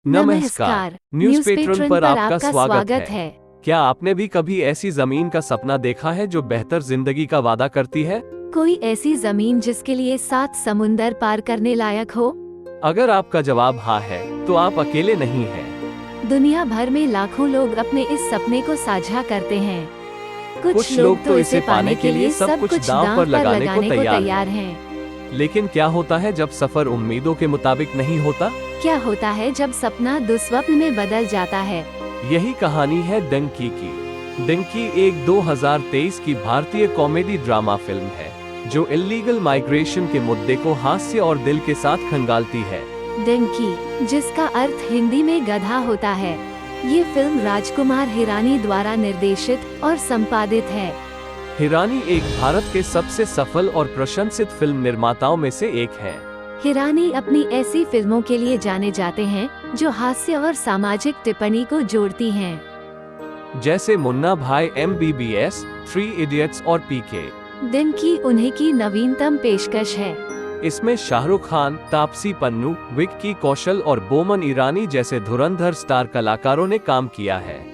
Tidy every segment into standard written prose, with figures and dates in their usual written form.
नमस्कार। News patron पर आपका स्वागत है। क्या आपने भी कभी ऐसी जमीन का सपना देखा है जो बेहतर जिंदगी का वादा करती है? कोई ऐसी जमीन जिसके लिए 7 समुंदर पार करने लायक हो? अगर आपका जवाब हाँ है, तो आप अकेले नहीं हैं। दुनिया भर में लाखों लोग अपने इस सपने को साझा करते हैं। कुछ लोग तो इसे पाने के लिए सब कुछ दांव पर लगाने को तैयार हैं। लेकिन क्या होता है जब सफर उम्मीदों के मुताबिक नहीं होता? क्या होता है जब सपना दुस्वप्न में बदल जाता है? यही कहानी है डंकी की। डंकी एक 2023 की भारतीय कॉमेडी ड्रामा फिल्म है जो इल्लीगल माइग्रेशन के मुद्दे को हास्य और दिल के साथ खंगालती है। डंकी, जिसका अर्थ हिंदी में गधा होता है, ये फिल्म राजकुमार हिरानी द्वारा निर्देशित और संपादित है। हिरानी एक भारत के सबसे सफल और प्रशंसित फिल्म निर्माताओं में से एक है। हिरानी अपनी ऐसी फिल्मों के लिए जाने जाते हैं जो हास्य और सामाजिक टिप्पणी को जोड़ती हैं, जैसे मुन्ना भाई, MBBS, 3 इडियट्स और PK। डंकी उन्हीं की नवीनतम पेशकश है। इसमें शाहरुख खान, तापसी पन्नू, विक्की कौशल और बोमन ईरानी जैसे धुरंधर स्टार कलाकारों ने काम किया है।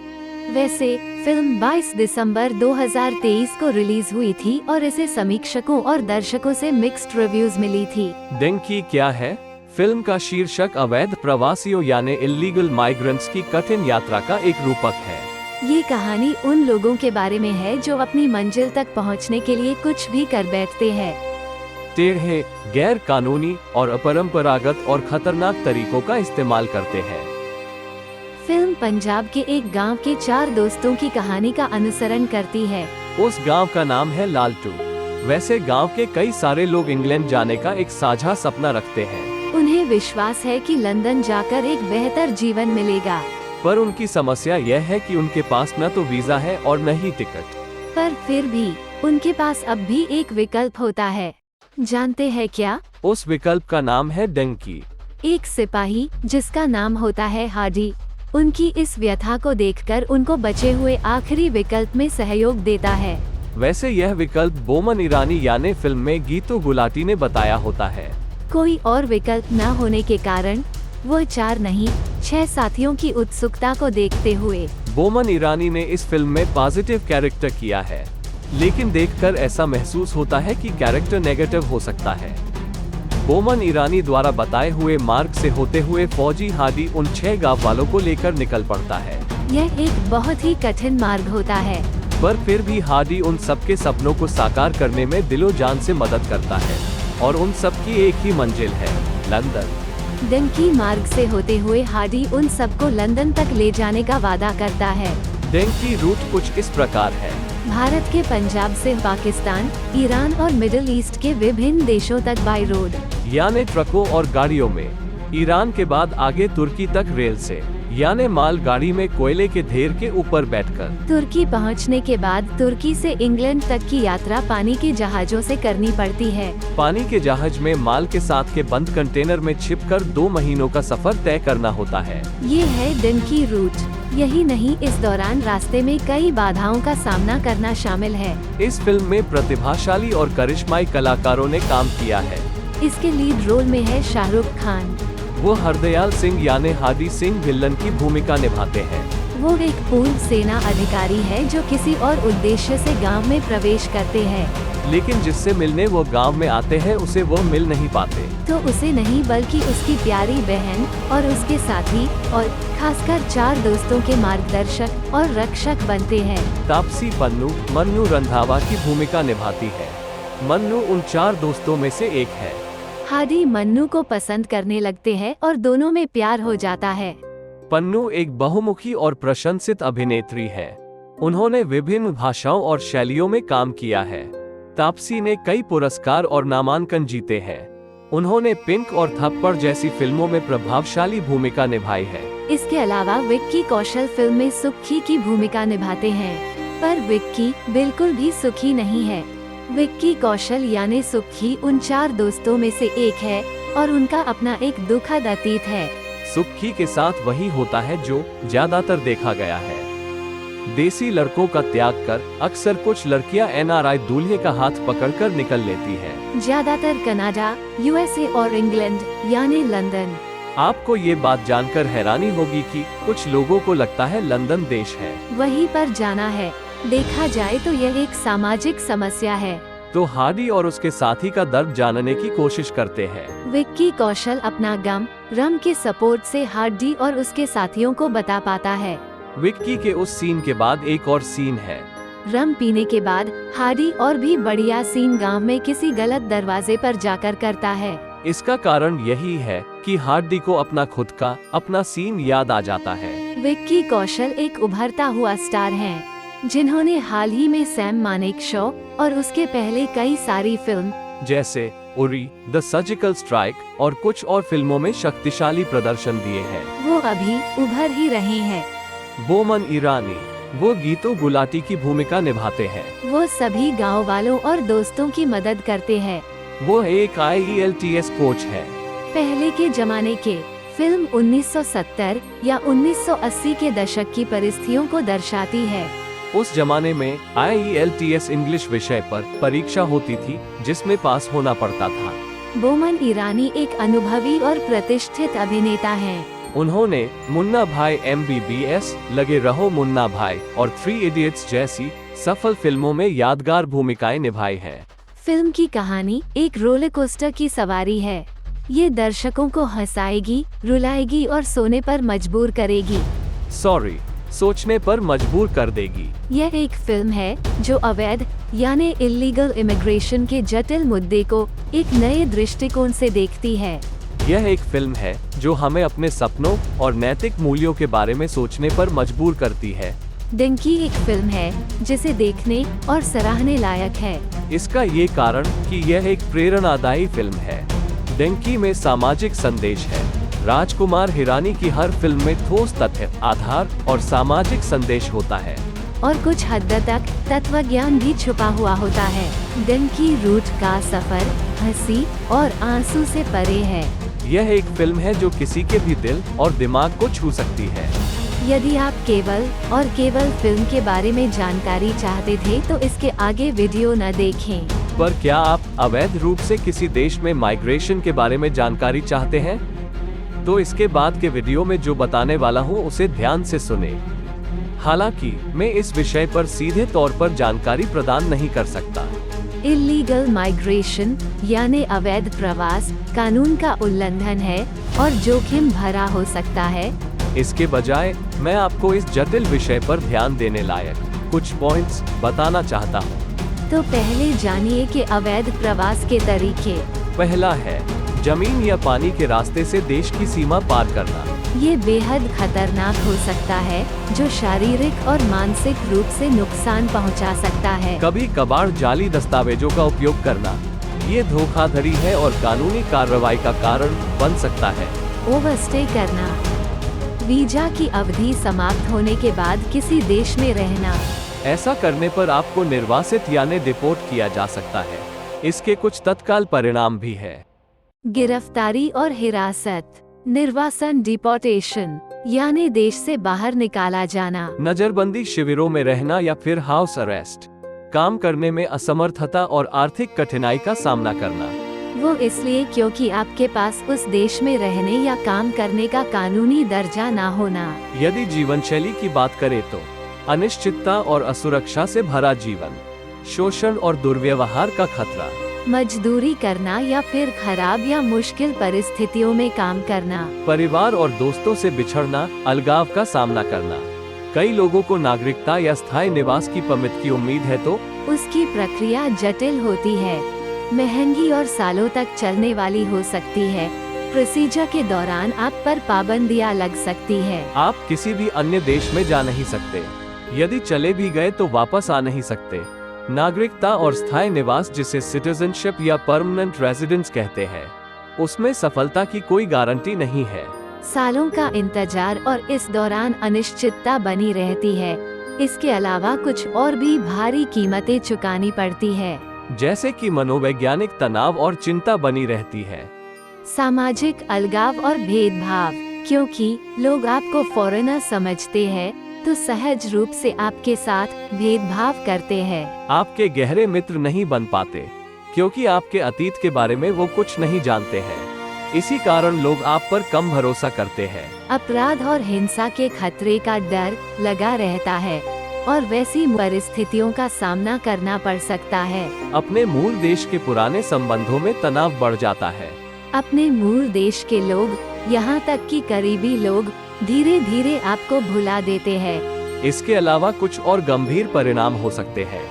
वैसे फिल्म 22 दिसंबर 2023 को रिलीज हुई थी और इसे समीक्षकों और दर्शकों से मिक्स्ड रिव्यूज मिली थी। डंकी क्या है? फिल्म का शीर्षक अवैध प्रवासियों यानी इल्लीगल माइग्रेंट्स की कठिन यात्रा का एक रूपक है। ये कहानी उन लोगों के बारे में है जो अपनी मंजिल तक पहुंचने के लिए कुछ भी कर बैठते हैं। टेढ़े, गैर कानूनी और अपरंपरागत और खतरनाक तरीकों का इस्तेमाल करते हैं। फिल्म पंजाब के एक गांव के 4 दोस्तों की कहानी का अनुसरण करती है। उस गांव का नाम है लालटू। वैसे गांव के कई सारे लोग इंग्लैंड जाने का एक साझा सपना रखते हैं। उन्हें विश्वास है कि लंदन जाकर एक बेहतर जीवन मिलेगा, पर उनकी समस्या यह है कि उनके पास न तो वीजा है और न ही टिकट। पर फिर भी उनके पास अब भी एक विकल्प होता है। जानते हैं क्या? उस विकल्प का नाम है डंकी। एक सिपाही जिसका नाम होता है हार्डी, उनकी इस व्यथा को देखकर उनको बचे हुए आखिरी विकल्प में सहयोग देता है। वैसे यह विकल्प बोमन ईरानी यानी फिल्म में गीतू गुलाटी ने बताया होता है। कोई और विकल्प न होने के कारण वो 4 नहीं 6 साथियों की उत्सुकता को देखते हुए बोमन ईरानी ने इस फिल्म में पॉजिटिव कैरेक्टर किया है, लेकिन देखकर ऐसा महसूस होता है कि कैरेक्टर नेगेटिव हो सकता है। बोमन ईरानी द्वारा बताए हुए मार्ग से होते हुए फौजी हादी उन 6 गांव वालों को लेकर निकल पड़ता है। यह एक बहुत ही कठिन मार्ग होता है, पर फिर भी हादी उन सबके सपनों को साकार करने में दिलो जान से मदद करता है और उन सबकी एक ही मंजिल है, लंदन। डंकी मार्ग से होते हुए हादी उन सबको लंदन तक ले जाने का वादा करता है। डंकी रूट कुछ इस प्रकार है। भारत के पंजाब से पाकिस्तान, ईरान और मिडिल ईस्ट के विभिन्न देशों तक बाई रोड यानी ट्रकों और गाड़ियों में, ईरान के बाद आगे तुर्की तक रेल से यानी माल गाड़ी में कोयले के ढेर के ऊपर बैठकर। तुर्की पहुंचने के बाद तुर्की से इंग्लैंड तक की यात्रा पानी के जहाजों से करनी पड़ती है। पानी के जहाज में माल के साथ के बंद कंटेनर में छिपकर 2 महीनों का सफर तय करना होता है। ये है डंकी रूट। यही नहीं, इस दौरान रास्ते में कई बाधाओं का सामना करना शामिल है। इस फिल्म में प्रतिभाशाली और करिश्माई कलाकारों ने काम किया है। इसके लीड रोल में है शाहरुख खान। वो हरदयाल सिंह यानी हादी सिंह विलन की भूमिका निभाते हैं। वो एक पूर्व सेना अधिकारी है जो किसी और उद्देश्य से गांव में प्रवेश करते हैं, लेकिन जिससे मिलने वो गांव में आते हैं उसे वो मिल नहीं पाते। तो उसे नहीं बल्कि उसकी प्यारी बहन और उसके साथी और खासकर 4 दोस्तों के मार्गदर्शक और रक्षक बनते हैं। तापसी पन्नू मन्नू रंधावा की भूमिका निभाती है। मन्नू उन 4 दोस्तों में से एक है। हादी मन्नू को पसंद करने लगते हैं और दोनों में प्यार हो जाता है। पन्नू एक बहुमुखी और प्रशंसित अभिनेत्री है। उन्होंने विभिन्न भाषाओं और शैलियों में काम किया है। तापसी ने कई पुरस्कार और नामांकन जीते हैं। उन्होंने पिंक और थप्पड़ जैसी फिल्मों में प्रभावशाली भूमिका निभाई है। इसके अलावा विक्की कौशल फिल्म में सुखी की भूमिका निभाते हैं, पर विक्की बिल्कुल भी सुखी नहीं है। विक्की कौशल यानी सुखी उन 4 दोस्तों में से एक है और उनका अपना एक दुखद अतीत है। सुखी के साथ वही होता है जो ज्यादातर देखा गया है। देसी लड़कों का त्याग कर अक्सर कुछ लड़कियां NRI दूल्हे का हाथ पकड़कर निकल लेती हैं। ज्यादातर कनाडा, USA और इंग्लैंड यानी लंदन। आपको ये बात जानकर हैरानी होगी कि कुछ लोगों को लगता है लंदन देश है। वहीं पर जाना है। देखा जाए तो यह एक सामाजिक समस्या है। तो हार्डी और उसके साथी का दर्द जानने की कोशिश करते हैं। विक्की कौशल अपना गम रम के सपोर्ट से हार्डी और उसके साथियों को बता पाता है। विक्की के उस सीन के बाद एक और सीन है। रम पीने के बाद हार्डी और भी बढ़िया सीन गांव में किसी गलत दरवाजे पर जाकर करता है। इसका कारण यही है कि हार्डी को अपना सीन याद आ जाता है। विक्की कौशल एक उभरता हुआ स्टार हैं, जिन्होंने हाल ही में सैम मानेकशॉ और उसके पहले कई सारी फिल्म जैसे उरी, द सर्जिकल स्ट्राइक और कुछ और फिल्मों में शक्तिशाली प्रदर्शन दिए हैं। वो अभी उभर ही रहे हैं। बोमन ईरानी, वो गीतो गुलाटी की भूमिका निभाते हैं। वो सभी गांव वालों और दोस्तों की मदद करते हैं। वो एक IELTS कोच है। पहले के जमाने के फिल्म 1970 या 1980 के दशक की परिस्थितियों को दर्शाती है। उस जमाने में IELTS इंग्लिश विषय पर परीक्षा होती थी, जिसमें पास होना पड़ता था। बोमन ईरानी एक अनुभवी और प्रतिष्ठित अभिनेता हैं। उन्होंने मुन्ना भाई MBBS, लगे रहो मुन्ना भाई और 3 इडियट्स जैसी सफल फिल्मों में यादगार भूमिकाएं निभाई हैं। फिल्म की कहानी एक रोलर कोस्टर की सवारी है। ये दर्शकों को हंसाएगी, रुलाएगी और सोने पर मजबूर करेगी। सोचने पर मजबूर कर देगी। यह एक फिल्म है जो अवैध यानी इलीगल इमिग्रेशन के जटिल मुद्दे को एक नए दृष्टिकोण से देखती है। यह एक फिल्म है जो हमें अपने सपनों और नैतिक मूल्यों के बारे में सोचने पर मजबूर करती है। डंकी एक फिल्म है जिसे देखने और सराहने लायक है। इसका ये कारण कि यह एक प्रेरणादायी फिल्म है। डंकी में सामाजिक संदेश है। राजकुमार हिरानी की हर फिल्म में ठोस तथ्य, आधार और सामाजिक संदेश होता है और कुछ हद तक तत्वज्ञान भी छुपा हुआ होता है। डंकी रूट का सफर हंसी और आंसू से परे है। यह एक फिल्म है जो किसी के भी दिल और दिमाग को छू सकती है। यदि आप केवल फिल्म के बारे में जानकारी चाहते थे तो इसके आगे वीडियो न देखें। पर क्या आप अवैध रूप से किसी देश में माइग्रेशन के बारे में जानकारी चाहते हैं? तो इसके बाद के वीडियो में जो बताने वाला हूँ उसे ध्यान से सुने। हालांकि मैं इस विषय पर सीधे तौर पर जानकारी प्रदान नहीं कर सकता। इलीगल माइग्रेशन यानी अवैध प्रवास कानून का उल्लंघन है और जोखिम भरा हो सकता है। इसके बजाय मैं आपको इस जटिल विषय पर ध्यान देने लायक कुछ पॉइंट्स बताना चाहता हूँ। तो पहले जानिए कि अवैध प्रवास के तरीके। पहला है जमीन या पानी के रास्ते से देश की सीमा पार करना। ये बेहद खतरनाक हो सकता है, जो शारीरिक और मानसिक रूप से नुकसान पहुंचा सकता है। कभी कभार जाली दस्तावेजों का उपयोग करना, ये धोखाधड़ी है और कानूनी कार्रवाई का कारण बन सकता है। ओवरस्टे करना, वीजा की अवधि समाप्त होने के बाद किसी देश में रहना। ऐसा करने पर आपको निर्वासित यानी डिपोर्ट किया जा सकता है। इसके कुछ तत्काल परिणाम भी है। गिरफ्तारी और हिरासत, निर्वासन डिपोर्टेशन यानी देश से बाहर निकाला जाना। नजरबंदी शिविरों में रहना या फिर हाउस अरेस्ट, काम करने में असमर्थता और आर्थिक कठिनाई का सामना करना। वो इसलिए क्योंकि आपके पास उस देश में रहने या काम करने का कानूनी दर्जा ना होना। यदि जीवन शैली की बात करें तो अनिश्चितता और असुरक्षा से भरा जीवन, शोषण और दुर्व्यवहार का खतरा, मजदूरी करना या फिर खराब या मुश्किल परिस्थितियों में काम करना, परिवार और दोस्तों से बिछड़ना, अलगाव का सामना करना। कई लोगों को नागरिकता या स्थायी निवास की परमिट की उम्मीद है तो उसकी प्रक्रिया जटिल होती है, महंगी और सालों तक चलने वाली हो सकती है। प्रोसीजर के दौरान आप पर पाबंदियां लग सकती है। आप किसी भी अन्य देश में जा नहीं सकते। यदि चले भी गए तो वापस आ नहीं सकते। नागरिकता और स्थायी निवास, जिसे सिटीजनशिप या परमानेंट रेजिडेंस कहते हैं, उसमें सफलता की कोई गारंटी नहीं है। सालों का इंतजार और इस दौरान अनिश्चितता बनी रहती है। इसके अलावा कुछ और भी भारी कीमतें चुकानी पड़ती है, जैसे कि मनोवैज्ञानिक तनाव और चिंता बनी रहती है। सामाजिक अलगाव और भेदभाव, क्योंकि लोग आपको फॉरेनर समझते हैं तो सहज रूप से आपके साथ भेदभाव करते हैं। आपके गहरे मित्र नहीं बन पाते क्योंकि आपके अतीत के बारे में वो कुछ नहीं जानते हैं। इसी कारण लोग आप पर कम भरोसा करते हैं। अपराध और हिंसा के खतरे का डर लगा रहता है और वैसी परिस्थितियों का सामना करना पड़ सकता है। अपने मूल देश के पुराने संबंधों में तनाव बढ़ जाता है। अपने मूल देश के लोग, यहाँ तक कि करीबी लोग, धीरे धीरे आपको भुला देते हैं। इसके अलावा कुछ और गंभीर परिणाम हो सकते हैं।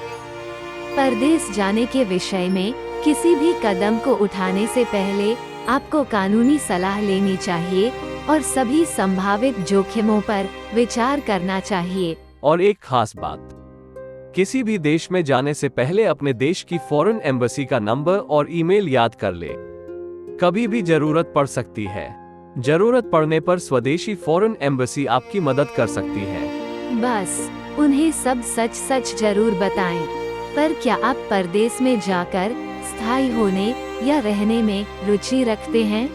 परदेश जाने के विषय में किसी भी कदम को उठाने से पहले आपको कानूनी सलाह लेनी चाहिए और सभी संभावित जोखिमों पर विचार करना चाहिए। और एक खास बात, किसी भी देश में जाने से पहले अपने देश की फॉरेन एम्बेसी का नंबर और ईमेल याद कर ले। कभी भी जरूरत पड़ सकती है। जरूरत पड़ने पर स्वदेशी फॉरेन एम्बेसी आपकी मदद कर सकती है। बस उन्हें सब सच सच जरूर बताएं। पर क्या आप परदेश में जाकर स्थायी होने या रहने में रुचि रखते हैं?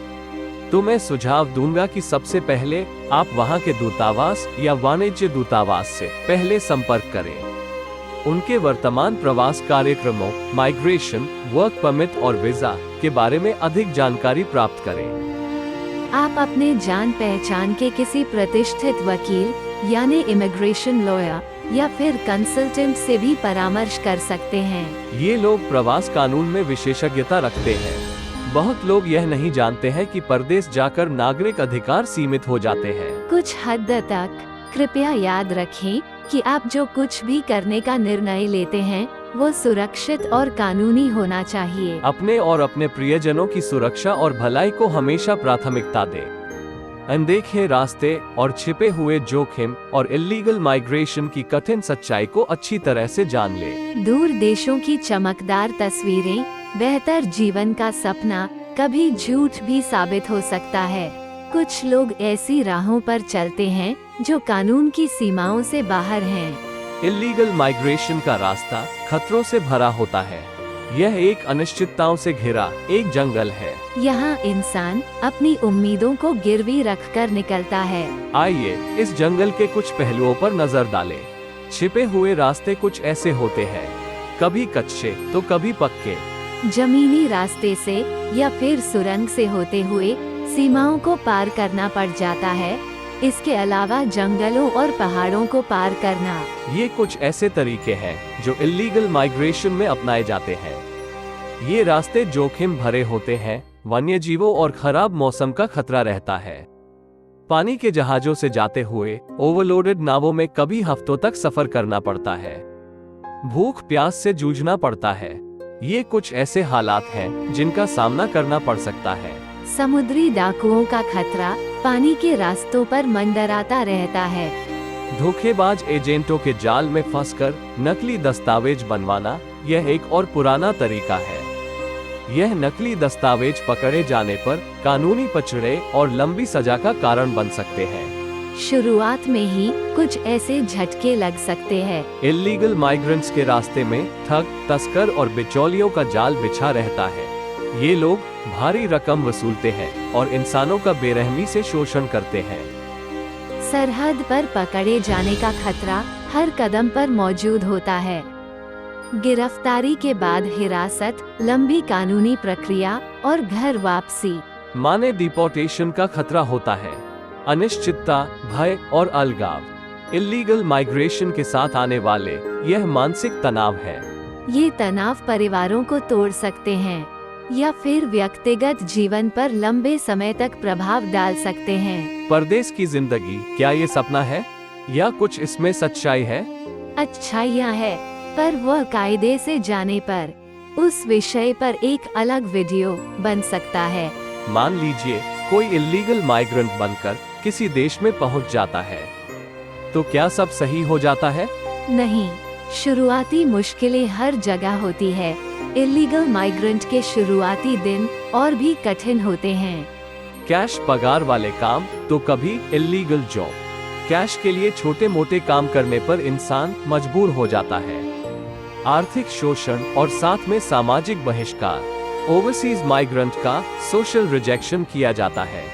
तो मैं सुझाव दूंगा कि सबसे पहले आप वहां के दूतावास या वाणिज्य दूतावास से पहले संपर्क करें। उनके वर्तमान प्रवास कार्यक्रमों, माइग्रेशन, वर्क परमिट और वीजा के बारे में अधिक जानकारी प्राप्त करें। आप अपने जान पहचान के किसी प्रतिष्ठित वकील यानी इमिग्रेशन लॉयर या फिर कंसल्टेंट से भी परामर्श कर सकते हैं। ये लोग प्रवास कानून में विशेषज्ञता रखते हैं। बहुत लोग यह नहीं जानते हैं कि परदेश जाकर नागरिक अधिकार सीमित हो जाते हैं। कुछ हद तक कृपया याद रखें कि आप जो कुछ भी करने का निर्णय लेते हैं वो सुरक्षित और कानूनी होना चाहिए। अपने और अपने प्रियजनों की सुरक्षा और भलाई को हमेशा प्राथमिकता दें। अनदेखे रास्ते और छिपे हुए जोखिम और इल्लीगल माइग्रेशन की कठिन सच्चाई को अच्छी तरह से जान ले। दूर देशों की चमकदार तस्वीरें, बेहतर जीवन का सपना कभी झूठ भी साबित हो सकता है। कुछ लोग ऐसी राहों पर चलते हैं जो कानून की सीमाओं से बाहर हैं। इल्लीगल माइग्रेशन का रास्ता खतरों से भरा होता है। यह एक अनिश्चितताओं से घिरा एक जंगल है। यहाँ इंसान अपनी उम्मीदों को गिरवी रखकर निकलता है। आइए इस जंगल के कुछ पहलुओं पर नजर डालें। छिपे हुए रास्ते कुछ ऐसे होते हैं, कभी कच्चे तो कभी पक्के। जमीनी रास्ते से या फिर सुरंग से होते हुए सीमाओं को पार करना पड़ जाता है। इसके अलावा जंगलों और पहाड़ों को पार करना, ये कुछ ऐसे तरीके हैं जो इल्लीगल माइग्रेशन में अपनाए जाते हैं। ये रास्ते जोखिम भरे होते हैं, वन्यजीवों और खराब मौसम का खतरा रहता है। पानी के जहाजों से जाते हुए ओवरलोडेड नावों में कभी हफ्तों तक सफर करना पड़ता है। भूख प्यास से जूझना पड़ता है। ये कुछ ऐसे हालात हैं जिनका सामना करना पड़ सकता है। समुद्री डाकुओं का खतरा पानी के रास्तों पर मंडराता रहता है। धोखेबाज एजेंटों के जाल में फंसकर नकली दस्तावेज बनवाना यह एक और पुराना तरीका है। यह नकली दस्तावेज पकड़े जाने पर कानूनी पचड़े और लंबी सजा का कारण बन सकते हैं। शुरुआत में ही कुछ ऐसे झटके लग सकते हैं। इल्लीगल माइग्रेंट्स के रास्ते में ठग, तस्कर और बिचौलियों का जाल बिछा रहता है। ये लोग भारी रकम वसूलते हैं और इंसानों का बेरहमी से शोषण करते हैं। सरहद पर पकड़े जाने का खतरा हर कदम पर मौजूद होता है। गिरफ्तारी के बाद हिरासत, लंबी कानूनी प्रक्रिया और घर वापसी माने डिपोर्टेशन का खतरा होता है। अनिश्चितता, भय और अलगाव इल्लीगल माइग्रेशन के साथ आने वाले यह मानसिक तनाव है। ये तनाव परिवारों को तोड़ सकते हैं या फिर व्यक्तिगत जीवन पर लंबे समय तक प्रभाव डाल सकते हैं। परदेश की जिंदगी क्या ये सपना है या कुछ इसमें सच्चाई है? अच्छाइयाँ है, पर वह कायदे से जाने पर उस विषय पर एक अलग वीडियो बन सकता है। मान लीजिए कोई इल्लीगल माइग्रेंट बनकर किसी देश में पहुंच जाता है, तो क्या सब सही हो जाता है? नहीं, शुरुआती मुश्किलें हर जगह होती है। इल्लीगल माइग्रेंट के शुरुआती दिन और भी कठिन होते हैं। कैश पगार वाले काम तो कभी इल्लीगल जॉब। कैश के लिए छोटे मोटे काम करने पर इंसान मजबूर हो जाता है। आर्थिक शोषण और साथ में सामाजिक बहिष्कार। ओवरसीज माइग्रेंट का सोशल रिजेक्शन किया जाता है।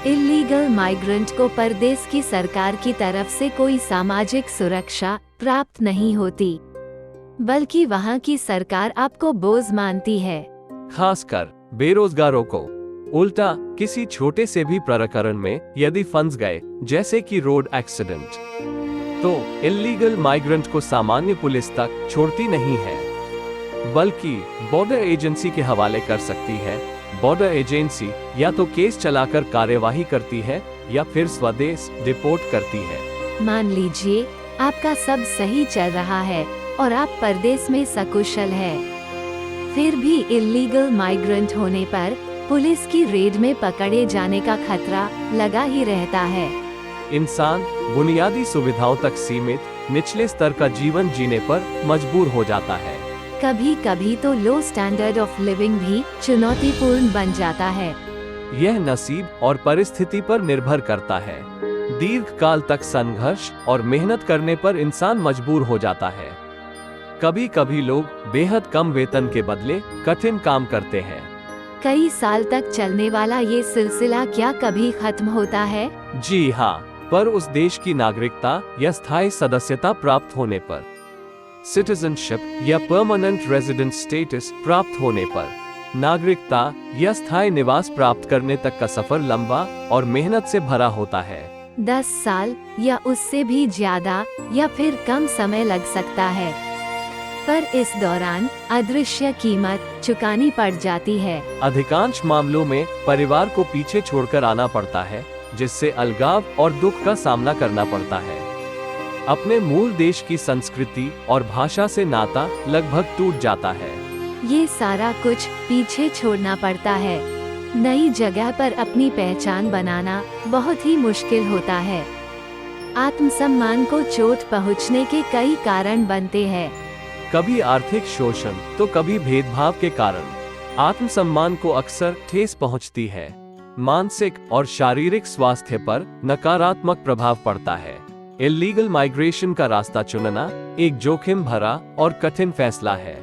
इल्लीगल माइग्रेंट को परदेश की सरकार की तरफ से कोई सामाजिक सुरक्षा प्राप्त नहीं होती, बल्कि वहाँ की सरकार आपको बोझ मानती है। खासकर बेरोजगारों को। उल्टा किसी छोटे से भी प्रकरण में यदि फंस गए, जैसे कि रोड एक्सीडेंट, तो इल्लीगल माइग्रेंट को सामान्य पुलिस तक छोड़ती नहीं है, बल्कि बॉर्डर एजेंसी के हवाले कर सकती है। बॉर्डर एजेंसी या तो केस चलाकर कार्यवाही करती है या फिर स्वदेश डिपोर्ट करती है। मान लीजिए आपका सब सही चल रहा है और आप परदेश में सकुशल है, फिर भी इल्लीगल माइग्रेंट होने पर पुलिस की रेड में पकड़े जाने का खतरा लगा ही रहता है। इंसान बुनियादी सुविधाओं तक सीमित निचले स्तर का जीवन जीने पर मजबूर हो जाता है। कभी कभी तो लो स्टैंडर्ड ऑफ लिविंग भी चुनौतीपूर्ण बन जाता है। यह नसीब और परिस्थिति पर निर्भर करता है। दीर्घकाल तक संघर्ष और मेहनत करने पर इंसान मजबूर हो जाता है। कभी कभी लोग बेहद कम वेतन के बदले कठिन काम करते हैं। कई साल तक चलने वाला ये सिलसिला क्या कभी खत्म होता है? जी हाँ, पर उस देश की नागरिकता या स्थायी सदस्यता प्राप्त होने पर, सिटीजनशिप या परमानेंट रेजिडेंट स्टेटस प्राप्त होने पर, नागरिकता या स्थायी निवास प्राप्त करने तक का सफर लंबा और मेहनत से भरा होता है। 10 साल या उससे भी ज्यादा या फिर कम समय लग सकता है, पर इस दौरान अदृश्य कीमत चुकानी पड़ जाती है। अधिकांश मामलों में परिवार को पीछे छोड़कर आना पड़ता है, जिससे अलगाव और दुख का सामना करना पड़ता है। अपने मूल देश की संस्कृति और भाषा से नाता लगभग टूट जाता है। ये सारा कुछ पीछे छोड़ना पड़ता है। नई जगह पर अपनी पहचान बनाना बहुत ही मुश्किल होता है। आत्मसम्मान को चोट पहुंचने के कई कारण बनते हैं। कभी आर्थिक शोषण तो कभी भेदभाव के कारण आत्मसम्मान को अक्सर ठेस पहुंचती है। मानसिक और शारीरिक स्वास्थ्य पर नकारात्मक प्रभाव पड़ता है। इल्लीगल माइग्रेशन का रास्ता चुनना एक जोखिम भरा और कठिन फैसला है।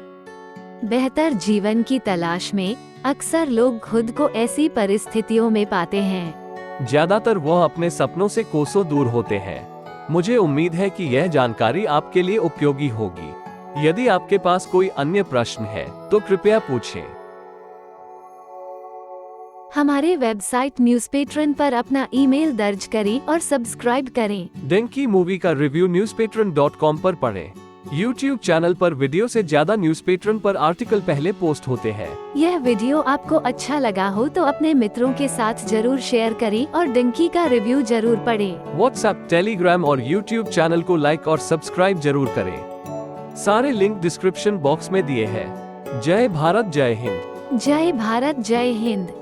बेहतर जीवन की तलाश में अक्सर लोग खुद को ऐसी परिस्थितियों में पाते हैं। ज्यादातर वह अपने सपनों से कोसों दूर होते हैं। मुझे उम्मीद है कि यह जानकारी आपके लिए उपयोगी होगी। यदि आपके पास कोई अन्य प्रश्न है तो कृपया पूछें। हमारे वेबसाइट न्यूज़पेट्रन पर अपना ईमेल दर्ज करें और सब्सक्राइब करें। डंकी मूवी का रिव्यू newspatron.com पर पढ़ें। YouTube चैनल पर वीडियो से ज्यादा न्यूज़पेट्रन पर आर्टिकल पहले पोस्ट होते हैं। यह वीडियो आपको अच्छा लगा हो तो अपने मित्रों के साथ जरूर शेयर करें और डंकी का रिव्यू जरूर पढ़ें। व्हाट्सएप, टेलीग्राम और YouTube चैनल को लाइक और सब्सक्राइब जरूर करें। सारे लिंक डिस्क्रिप्शन बॉक्स में दिए हैं। जय भारत, जय हिंद। जय भारत, जय हिंद।